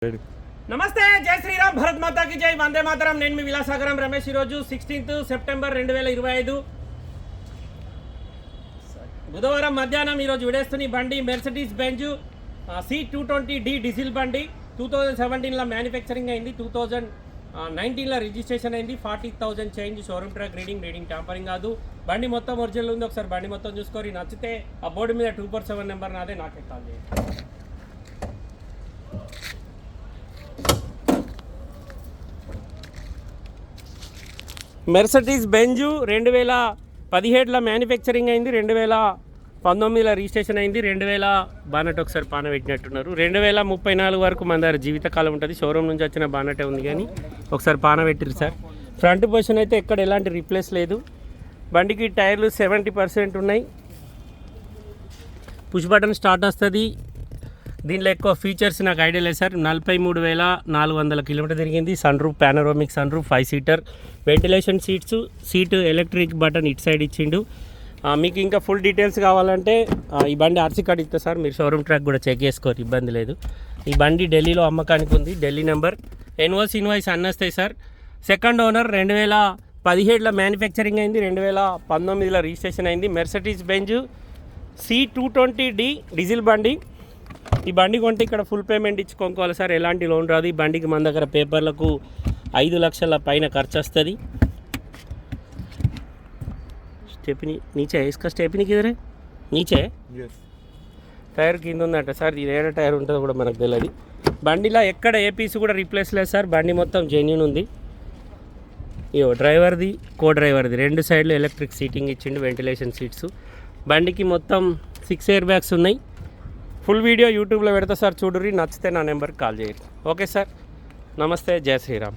నమస్తే, జై శ్రీరామ్, భరత్ మాతాకి జై, వందే మాతరం. నేను మీ విలాసాగరం రమేష్. ఈరోజు 16th సెప్టెంబర్ 2025 బుధవారం మధ్యాహ్నం ఈరోజు విడేస్తున్న ఈ బండి మెర్సిడీస్ బెంజ్ C220D డీజిల్ బండి. 2017లో మ్యానుఫ్యాక్చరింగ్ అయింది, 2019లో రిజిస్ట్రేషన్ అయింది. 40,000 change, showroom track reading tampering కాదు. బండి మొత్తం ఒరిజినల్ ఉంది. ఒకసారి బండి మొత్తం చూసుకొని నచ్చితే ఆ బోర్డు మీద 247 నెంబర్ నాదే, నాకే కాల్ చేయండి. మెర్సిడీస్ బెంజ్ 2017లో మ్యానుఫ్యాక్చరింగ్ అయింది, 2019లో రిజిస్ట్రేషన్ అయింది. 2000 బానట్ ఒకసారి పాన పెట్టినట్టున్నారు. 2034 వరకు మన దగ్గర జీవితకాలం ఉంటుంది. షోరూమ్ నుంచి వచ్చిన బానటే ఉంది, కానీ ఒకసారి పాన పెట్టిరు సార్. ఫ్రంట్ పొజిషన్ అయితే ఎక్కడ ఎలాంటి రీప్లేస్ లేదు. బండికి టైర్లు 70% ఉన్నాయి. పుష్ బటన్ స్టార్ట్ వస్తుంది. దీనిలో ఎక్కువ ఫీచర్స్ నాకు ఐడియా లేదు సార్. 43,400 కిలోమీటర్ తిరిగింది. Sun roof, panoramic sun roof, 5 seater, ventilation seat electric button ఇటు సైడ్ ఇచ్చిండు. మీకు ఇంకా ఫుల్ డీటెయిల్స్ కావాలంటే ఈ బండి ఆర్సీ కార్డు ఇస్తా సార్. మీరు షోరూమ్ ట్రాక్ కూడా చెక్ చేసుకోరు, ఇబ్బంది లేదు. ఈ బండి ఢిల్లీలో అమ్మకానికి ఉంది. ఢిల్లీ నెంబర్, ఇన్వాయిస్ అన్నీ వస్తాయి సార్. సెకండ్ ఓనర్, 2017లో మ్యానుఫ్యాక్చరింగ్ అయింది, 2019లో రిజిస్ట్రేషన్ అయింది. మెర్సిడీస్ బెంజ్ C220D డీజిల్ బండి. ఈ బండి కొంటే ఇక్కడ ఫుల్ పేమెంట్ ఇచ్చి కొనుక్కోవాలి సార్, ఎలాంటి లోన్ రాదు. ఈ బండికి మన దగ్గర పేపర్లకు 5 లక్షల పైన ఖర్చు వస్తుంది. స్టెప్ని నీచే ఇసుక, స్టెప్ని కిదరే నీచే టైర్ కింద ఉందంట సార్. ఇది ఏడ టైర్ ఉంటుందో కూడా మనకు తెలియదు. బండిలో ఎక్కడ ఏ పీస్ కూడా రీప్లేస్ లేదు సార్. బండి మొత్తం జెన్యూన్ ఉంది. ఇయో డ్రైవర్ది, కో డ్రైవర్ది 2 సైడ్లు ఎలక్ట్రిక్ సీటింగ్ ఇచ్చిండు, వెంటిలేషన్ సీట్స్. బండికి మొత్తం 6 ఎయిర్ బ్యాగ్స్ ఉన్నాయి. ఫుల్ వీడియో యూట్యూబ్లో పెడతా సార్, చూడుర్రి. నచ్చితే నా నెంబర్కి కాల్ చేయరు. ఓకే సార్, నమస్తే, జై శ్రీరామ్.